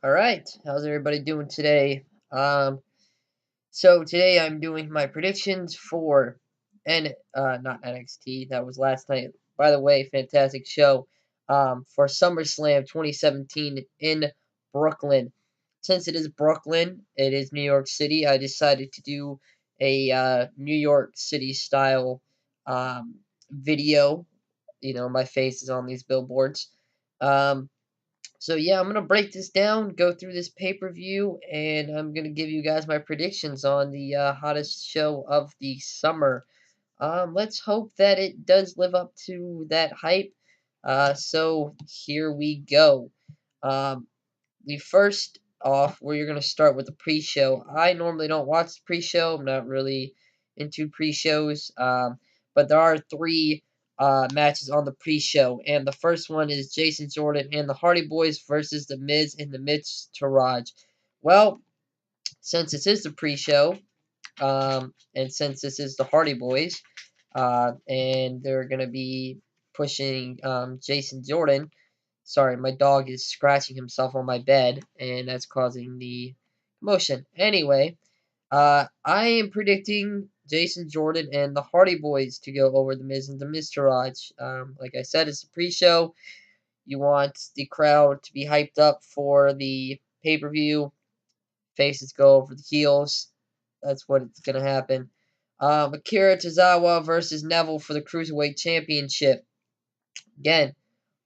All right, how's everybody doing today? So today I'm doing my predictions for not NXT. That was last night. By the way, fantastic show. For SummerSlam 2017 in Brooklyn. Since it is Brooklyn, it is New York City. I decided to do a New York City style video. You know, my face is on these billboards. Um, so yeah, I'm gonna break this down, go through this pay-per-view, and I'm gonna give you guys my predictions on the hottest show of the summer. Let's hope that it does live up to that hype. So here we go. Um, we first off, where you're gonna start with the pre-show. I normally don't watch the pre-show. I'm not really into pre-shows. But there are three matches on the pre-show, and the first one is Jason Jordan and the Hardy Boys versus the Miz and the Miztourage. Well, since this is the pre-show, and since this is the Hardy Boys, and they're gonna be pushing Jason Jordan. Sorry, my dog is scratching himself on my bed, and that's causing the commotion. Anyway, I am predicting Jason Jordan and the Hardy Boys to go over the Miz and the Miztourage. Like I said, it's a pre-show. You want the crowd to be hyped up for the pay-per-view. Faces go over the heels. That's what it's gonna happen. Akira Tozawa versus Neville for the Cruiserweight Championship. Again,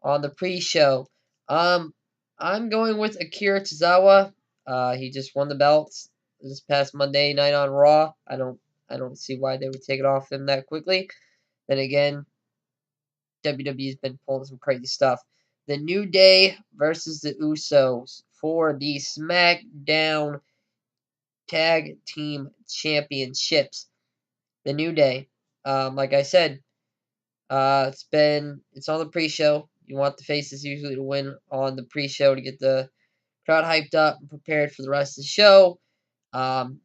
on the pre-show. Um, I'm going with Akira Tozawa. He just won the belts this past Monday night on Raw. I don't see why they would take it off him that quickly. Then again, WWE's been pulling some crazy stuff. The New Day versus the Usos for the SmackDown Tag Team Championships. The New Day. Like I said, it's on the pre-show. You want the faces usually to win on the pre-show to get the crowd hyped up and prepared for the rest of the show.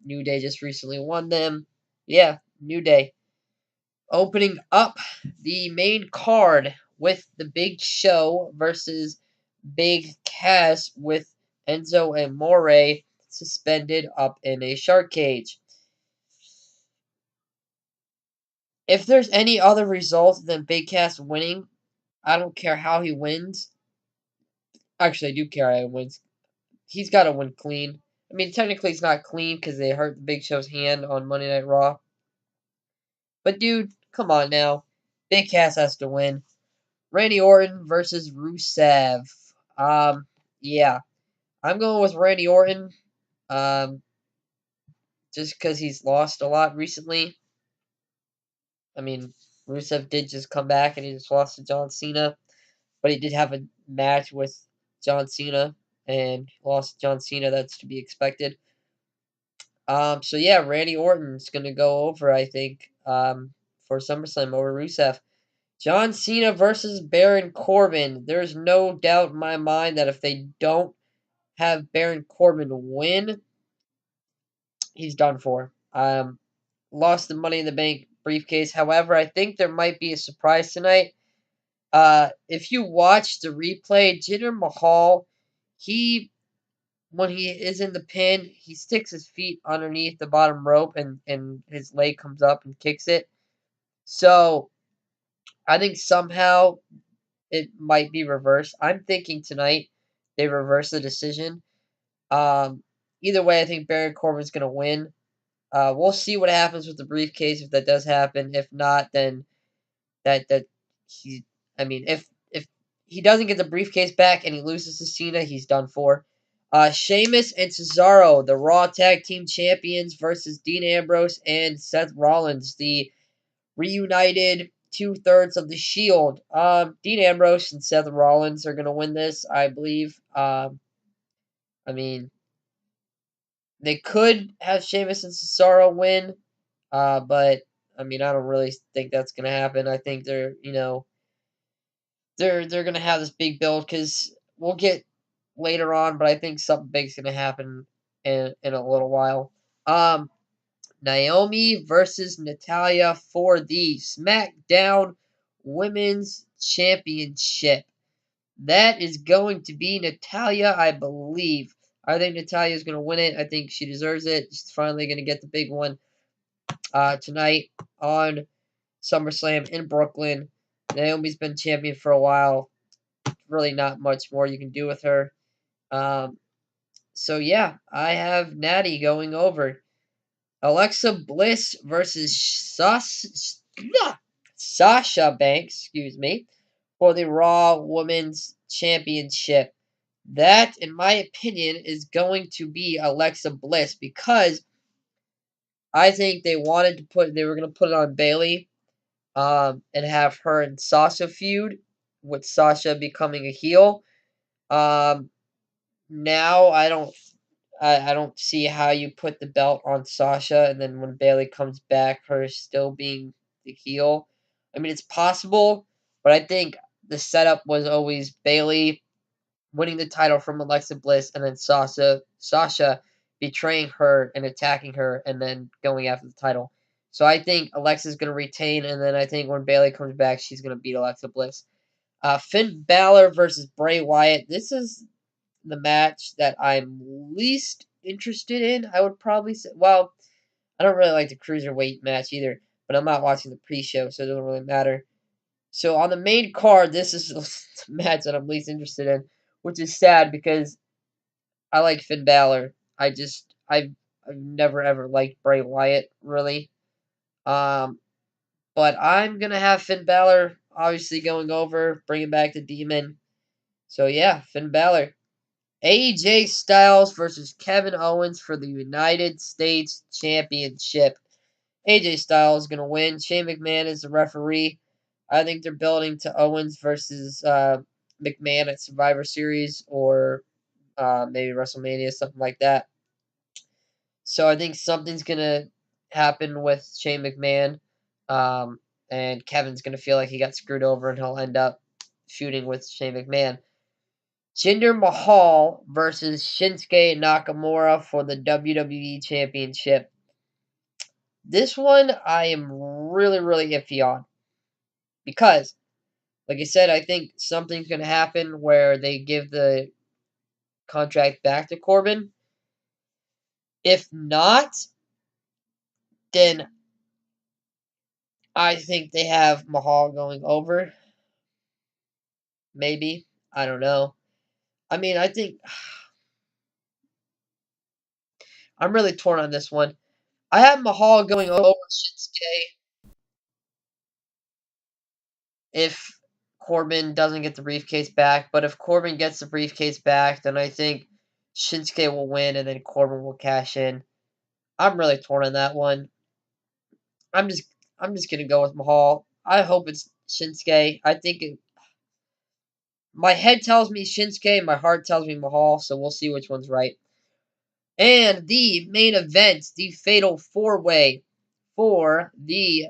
New Day just recently won them. Yeah, New Day. Opening up the main card with the Big Show versus Big Cass with Enzo and Amore suspended up in a shark cage. If there's any other result than Big Cass winning, I don't care how he wins. Actually, I do care how he wins. He's got to win clean. I mean, technically, it's not clean because they hurt the Big Show's hand on Monday Night Raw. But, dude, come on now. Big Cass has to win. Randy Orton versus Rusev. Yeah. I'm going with Randy Orton. Um, just because he's lost a lot recently. I mean, Rusev did just come back and he just lost to John Cena. But he did have a match with John Cena and lost to John Cena. That's to be expected. So yeah, Randy Orton's gonna go over, I think, for SummerSlam over Rusev. John Cena versus Baron Corbin. There's no doubt in my mind that if they don't have Baron Corbin win, he's done for. Lost the Money in the Bank briefcase. However, I think there might be a surprise tonight. If you watch the replay, Jinder Mahal, he when he is in the pin, he sticks his feet underneath the bottom rope and his leg comes up and kicks it. So I think somehow it might be reversed. I'm thinking tonight they reverse the decision. Um, Either way, I think Baron Corbin's going to win. We'll see what happens with the briefcase if that does happen. If not, then that he. I mean, if he doesn't get the briefcase back and he loses to Cena, he's done for. Sheamus and Cesaro, the Raw Tag Team Champions, versus Dean Ambrose and Seth Rollins, the reunited two-thirds of the Shield. Dean Ambrose and Seth Rollins are going to win this, I believe. I mean, they could have Sheamus and Cesaro win, but I mean, I don't really think that's going to happen. I think they're going to have this big build because we'll get later on, but I think something big's going to happen in a little while. Naomi versus Natalya for the SmackDown Women's Championship. That is going to be Natalya, I believe. I think Natalya is going to win it. I think she deserves it. She's finally going to get the big one tonight on SummerSlam in Brooklyn. Naomi's been champion for a while. Really not much more you can do with her. So yeah, I have Natty going over. Alexa Bliss versus Sasha Banks, excuse me, for the Raw Women's Championship. That, in my opinion, is going to be Alexa Bliss because I think they were going to put it on Bayley, and have her and Sasha feud, with Sasha becoming a heel. Um, now I don't see how you put the belt on Sasha and then when Bayley comes back, her still being the heel. I mean, it's possible, but I think the setup was always Bayley winning the title from Alexa Bliss and then Sasha betraying her and attacking her and then going after the title. So I think Alexa's going to retain, and then I think when Bayley comes back, she's going to beat Alexa Bliss. Finn Balor versus Bray Wyatt. This is the match that I'm least interested in. I would probably say, well, I don't really like the cruiserweight match either, but I'm not watching the pre-show, so it doesn't really matter. So on the main card, this is the match that I'm least interested in, which is sad because I like Finn Balor. I've never ever liked Bray Wyatt really. Um, but I'm gonna have Finn Balor obviously going over, bringing back the Demon. So yeah, Finn Balor. AJ Styles versus Kevin Owens for the United States Championship. AJ Styles is going to win. Shane McMahon is the referee. I think they're building to Owens versus McMahon at Survivor Series or maybe WrestleMania, something like that. So I think something's going to happen with Shane McMahon. And Kevin's going to feel like he got screwed over and he'll end up feuding with Shane McMahon. Jinder Mahal versus Shinsuke Nakamura for the WWE Championship. This one I am really, really iffy on. Because, like I said, I think something's going to happen where they give the contract back to Corbin. If not, then I think they have Mahal going over. Maybe. I don't know. I mean, I think I'm really torn on this one. I have Mahal going over Shinsuke if Corbin doesn't get the briefcase back. But if Corbin gets the briefcase back, then I think Shinsuke will win and then Corbin will cash in. I'm really torn on that one. I'm just I'm just gonna go with Mahal. I hope it's Shinsuke. My head tells me Shinsuke, my heart tells me Mahal, so we'll see which one's right. And the main event, the Fatal 4-Way for the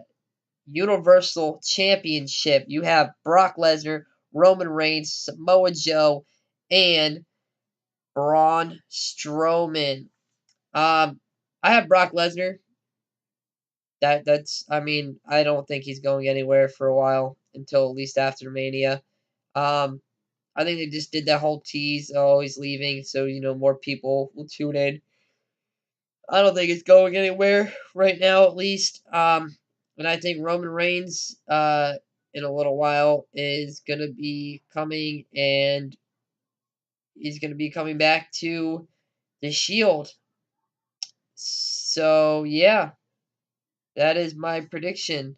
Universal Championship. You have Brock Lesnar, Roman Reigns, Samoa Joe, and Braun Strowman. I have Brock Lesnar. That's I mean, I don't think he's going anywhere for a while until at least after Mania. Um, I think they just did that whole tease, oh, he's leaving, so more people will tune in. I don't think it's going anywhere right now, at least. And I think Roman Reigns, in a little while, is gonna be coming, and he's gonna be coming back to the Shield. So yeah, that is my prediction.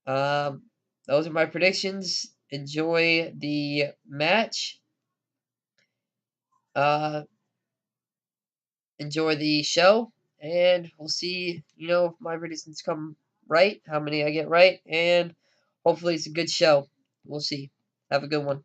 Those are my predictions. Enjoy the match. Uh, enjoy the show, and we'll see. If my predictions come right, how many I get right, and hopefully it's a good show. We'll see. Have a good one.